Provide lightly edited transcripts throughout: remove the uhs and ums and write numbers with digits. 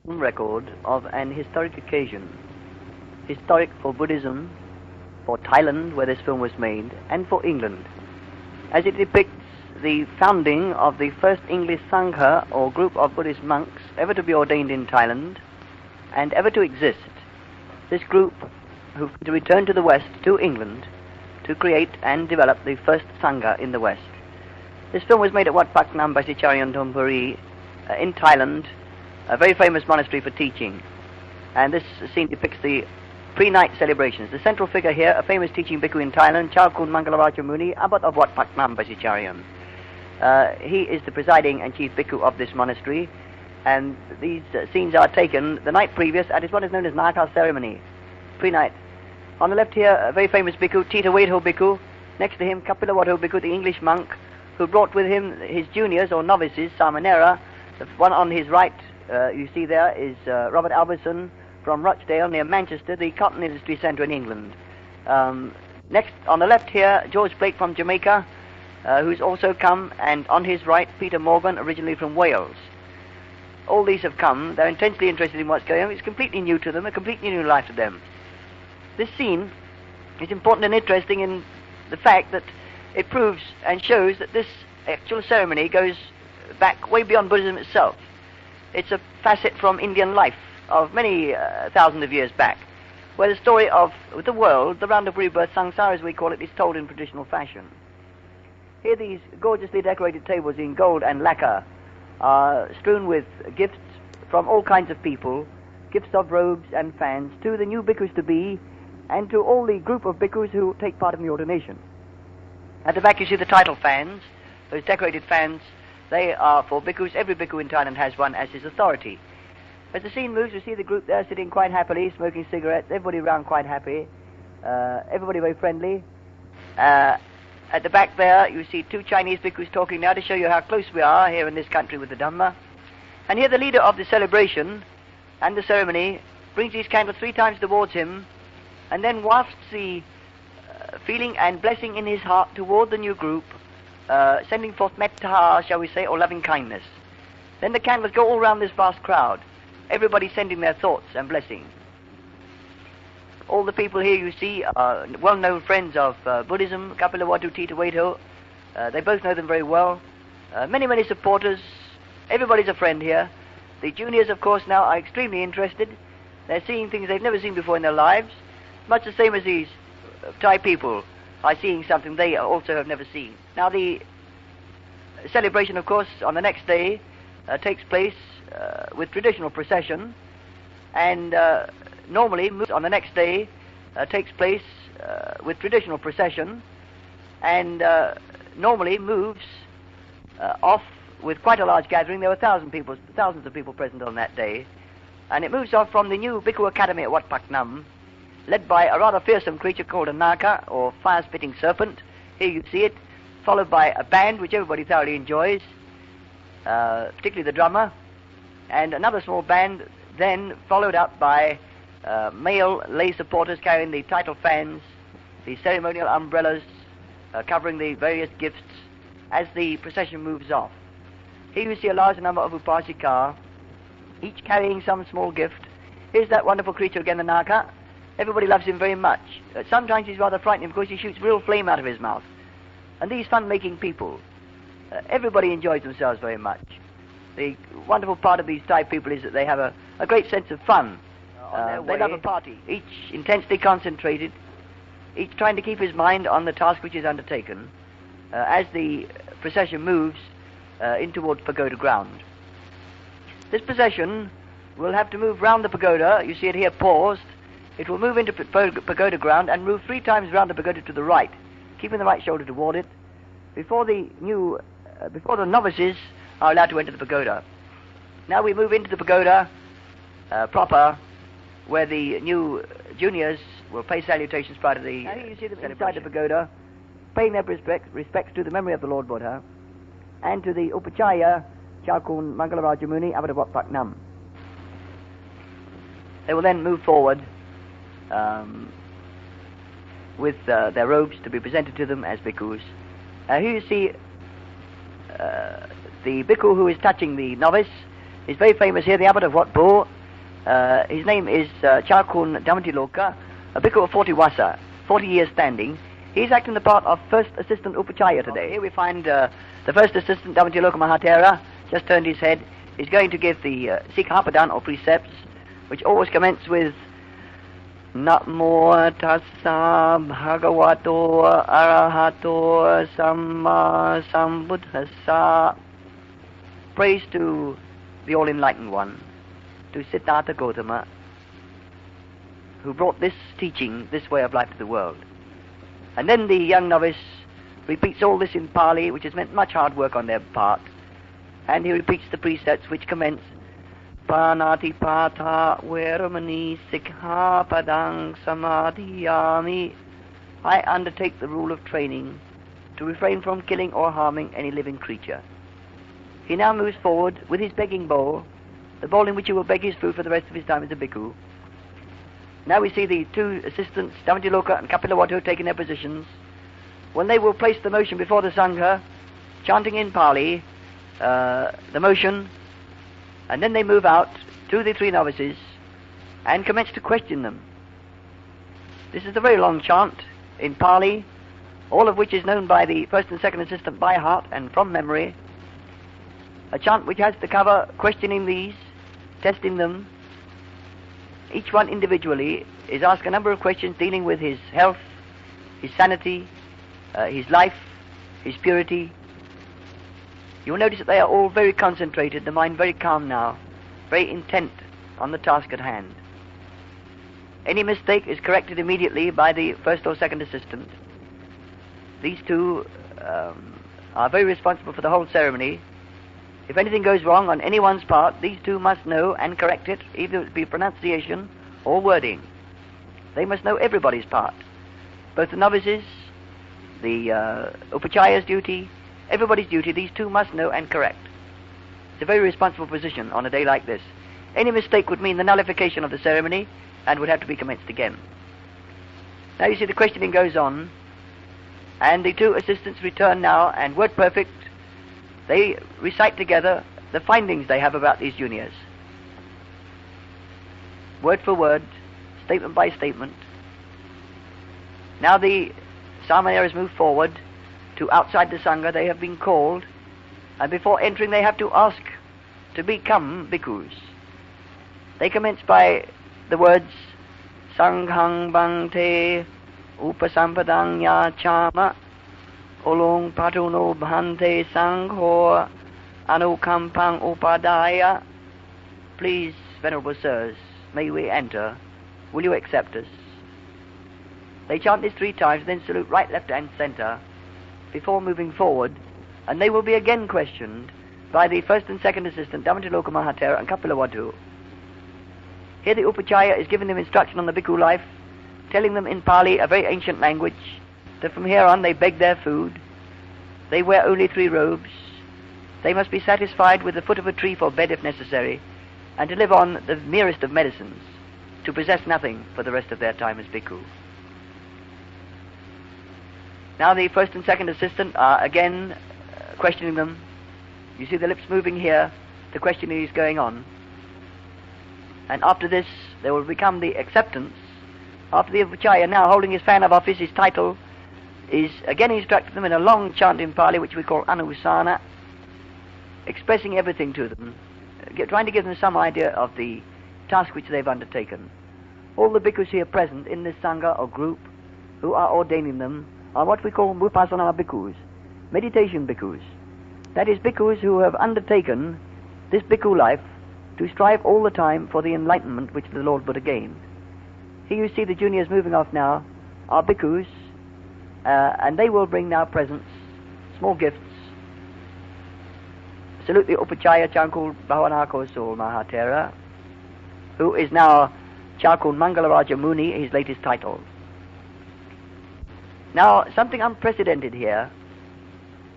record of an historic occasion, historic for Buddhism, for Thailand, where this film was made, and for England, as it depicts the founding of the first English Sangha, or group of Buddhist monks, ever to be ordained in Thailand, and ever to exist. This group, who to return to the West, to England, to create and develop the first Sangha in the West. This film was made at Wat Pak Nam Basicharyan Thonburi in Thailand, a very famous monastery for teaching. And this scene depicts the pre-night celebrations. The central figure here, a famous teaching bhikkhu in Thailand, Chaukun Mangalaraja Muni, Abbot of Wat Pak Nam Basicharyan. He is the presiding and chief bhikkhu of this monastery, and these scenes are taken the night previous at what is known as Naka ceremony, pre-night. On the left here, a very famous bhikkhu, Tita Wedho bhikkhu. Next to him, Kapilavattho bhikkhu, the English monk, who brought with him his juniors or novices, Samanera. The one on his right, you see there, is Robert Albertson from Rochdale near Manchester, the cotton industry centre in England. Next, on the left here, George Blake from Jamaica, who's also come, and on his right, Peter Morgan, originally from Wales. All these have come. They're intensely interested in what's going on. It's completely new to them, a completely new life to them. This scene is important and interesting in the fact that it proves and shows that this actual ceremony goes back way beyond Buddhism itself. It's a facet from Indian life of many thousands of years back, where the story of the world, the round of rebirth, samsara as we call it, is told in traditional fashion. Here these gorgeously decorated tables in gold and lacquer are strewn with gifts from all kinds of people, gifts of robes and fans to the new bhikkhus to be, and to all the group of bhikkhus who take part in the ordination. At the back you see the title fans, those decorated fans. They are for bhikkhus. Every bhikkhu in Thailand has one as his authority. As the scene moves, you see the group there sitting quite happily, smoking cigarettes, everybody around quite happy, everybody very friendly. At the back there you see two Chinese bhikkhus talking now to show you how close we are here in this country with the Dhamma. And here the leader of the celebration and the ceremony brings his candle 3 times towards him, and then wafts the feeling and blessing in his heart toward the new group, sending forth metta, shall we say, or loving kindness. Then the candles go all round this vast crowd, everybody sending their thoughts and blessing. All the people here you see are well-known friends of Buddhism, Kapilavattho, Tita Wedho. They both know them very well. Many, many supporters. Everybody's a friend here. The juniors, of course, now are extremely interested. They're seeing things they've never seen before in their lives, much the same as these Thai people are seeing something they also have never seen. Now the celebration, of course, on the next day takes place with traditional procession, and normally moves on the next day takes place with traditional procession, and normally moves off with quite a large gathering. There were thousands of people present on that day, and it moves off from the new Bhikkhu Academy at Wat Pak Nam, led by a rather fearsome creature called a Naka, or fire-spitting serpent. Here you see it, followed by a band which everybody thoroughly enjoys, particularly the drummer, and another small band, then followed up by male lay supporters carrying the title fans, the ceremonial umbrellas, covering the various gifts as the procession moves off. Here you see a large number of upasika, each carrying some small gift. Here's that wonderful creature again, the Naka. Everybody loves him very much. Sometimes he's rather frightening because he shoots real flame out of his mouth. And these fun-making people, everybody enjoys themselves very much. The wonderful part of these Thai people is that they have a great sense of fun. They love a party, each intensely concentrated, each trying to keep his mind on the task which is undertaken as the procession moves in towards pagoda ground. This procession will have to move round the pagoda. You see it here paused. It will move into pagoda ground and move 3 times round the pagoda to the right, keeping the right shoulder toward it, before the novices are allowed to enter the pagoda. Now we move into the pagoda proper, where the new juniors will pay salutations prior to the celebration. You see them inside the pagoda, paying their respects to the memory of the Lord Buddha, and to the Upachaya Chaukun Mangalaraja Muni, Abbot of Wat Pak Nam. They will then move forward with their robes to be presented to them as bhikkhus. Here you see the bhikkhu who is touching the novice is very famous here, the abbot of Wat Bo. His name is Chakun Dhammantiloka, a bhikkhu of 40 wasa, 40 years standing. He's acting the part of first assistant upachaya today. Here we find the first assistant, Dhammantiloka Mahatera, just turned his head. He's going to give the Sikhapadan or precepts, which always commence with Namo Tassa Bhagavato Arahato Samma Sambuddhassa. Praise to the All-Enlightened One, to Siddhartha Gautama, who brought this teaching, this way of life to the world. And then the young novice repeats all this in Pali, which has meant much hard work on their part, and he repeats the precepts which commence Panati Pata Veramani Sikhapadang Samadhiyami. I undertake the rule of training to refrain from killing or harming any living creature. He now moves forward with his begging bowl, the bowl in which he will beg his food for the rest of his time as a bhikkhu. Now we see the two assistants, Dhammantiloka and Kapilavatthu, taking their positions. When they will place the motion before the Sangha, chanting in Pali the motion, and then they move out to the three novices and commence to question them. This is a very long chant in Pali, all of which is known by the first and second assistant by heart and from memory. A chant which has to cover questioning these, testing them. Each one individually is asked a number of questions dealing with his health, his sanity, his life, his purity. You will notice that they are all very concentrated, the mind very calm now, very intent on the task at hand. Any mistake is corrected immediately by the first or second assistant. These two are very responsible for the whole ceremony. If anything goes wrong on anyone's part, these two must know and correct it, either it be pronunciation or wording. They must know everybody's part. Both the novices, the upachaya's duty, everybody's duty, these two must know and correct. It's a very responsible position on a day like this. Any mistake would mean the nullification of the ceremony and would have to be commenced again. Now you see the questioning goes on, and the two assistants return now, and word perfect, they recite together the findings they have about these juniors. Word for word, statement by statement. Now the Samaneras move forward to outside the Sangha. They have been called, and before entering they have to ask to become bhikkhus. They commence by the words Sanghang Bhante Upasampadang Yachama Olong Patuno Bhante Sangho Anukampang Upadaya. Please, Venerable Sirs, may we enter? Will you accept us? They chant this 3 times, then salute right, left and center before moving forward, and they will be again questioned by the first and second assistant, Dhammantiloka Mahatera and Kapilavatthu. Here the Upachaya is giving them instruction on the bhikkhu life, telling them in Pali, a very ancient language, that from here on they beg their food, they wear only 3 robes, they must be satisfied with the foot of a tree for bed if necessary, and to live on the merest of medicines, to possess nothing for the rest of their time as bhikkhu. Now the first and second assistant are again questioning them. You see the lips moving here, the questioning is going on. And after this, there will become the acceptance. After the Upachaya, now holding his fan of office, his title, is again instructing them in a long chant in Pali, which we call Anusana, expressing everything to them, trying to give them some idea of the task which they've undertaken. All the bhikkhus here present in this Sangha or group who are ordaining them are what we call Vipassana bhikkhus, meditation bhikkhus. That is, bhikkhus who have undertaken this bhikkhu life to strive all the time for the enlightenment which the Lord Buddha gained. Here you see the juniors moving off now are bhikkhus, and they will bring now presents, small gifts. Salute the Upachaya Chankul Bhavanako Sul Mahatera, who is now Chakul Mangalaraja Muni, his latest title. Now, something unprecedented here.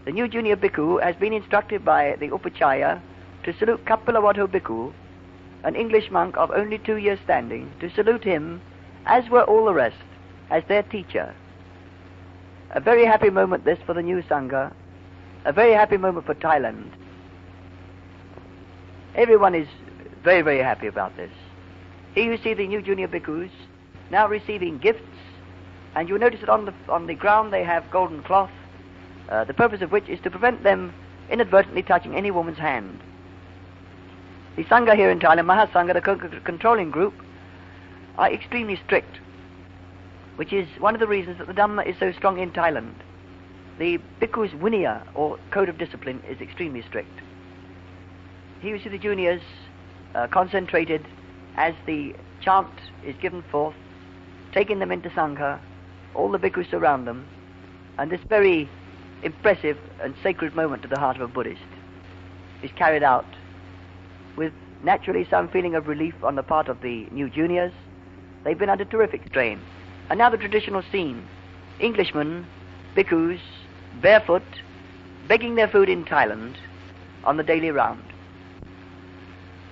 The new junior bhikkhu has been instructed by the Upachaya to salute Kapilavatthu Bhikkhu, an English monk of only 2 years standing, to salute him, as were all the rest, as their teacher. A very happy moment this for the new Sangha, a very happy moment for Thailand. Everyone is very, very happy about this. Here you see the new junior bhikkhus now receiving gifts, and you notice that on the ground they have golden cloth, the purpose of which is to prevent them inadvertently touching any woman's hand. The Sangha here in Thailand, Mahasangha, the controlling group, are extremely strict, which is one of the reasons that the Dhamma is so strong in Thailand. The bhikkhu's vinaya, or code of discipline, is extremely strict. Here you see the juniors concentrated as the chant is given forth, taking them into Sangha, all the bhikkhus surround them, and this very impressive and sacred moment to the heart of a Buddhist is carried out with naturally some feeling of relief on the part of the new juniors. They've been under terrific strain. And now the traditional scene, Englishmen, bhikkhus, barefoot, begging their food in Thailand on the daily round.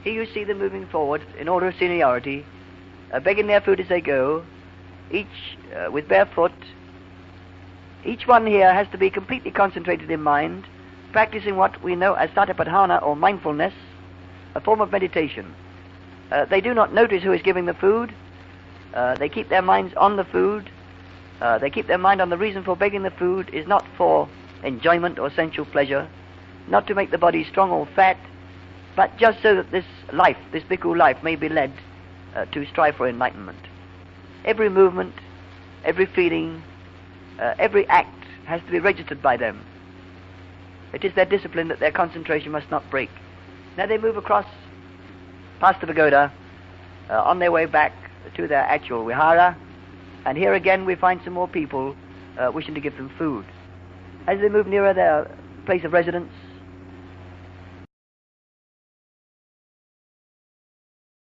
Here you see them moving forward in order of seniority, begging their food as they go, each with bare foot. Each one here has to be completely concentrated in mind, practicing what we know as satipatthana, or mindfulness, a form of meditation. They do not notice who is giving the food. They keep their minds on the food. They keep their mind on the reason for begging the food is not for enjoyment or sensual pleasure, not to make the body strong or fat, but just so that this life, this bhikkhu life, may be led to strive for enlightenment. Every movement, every feeling, every act has to be registered by them. It is their discipline that their concentration must not break. Now they move across past the pagoda on their way back to their actual vihara, and here again we find some more people wishing to give them food. As they move nearer their place of residence,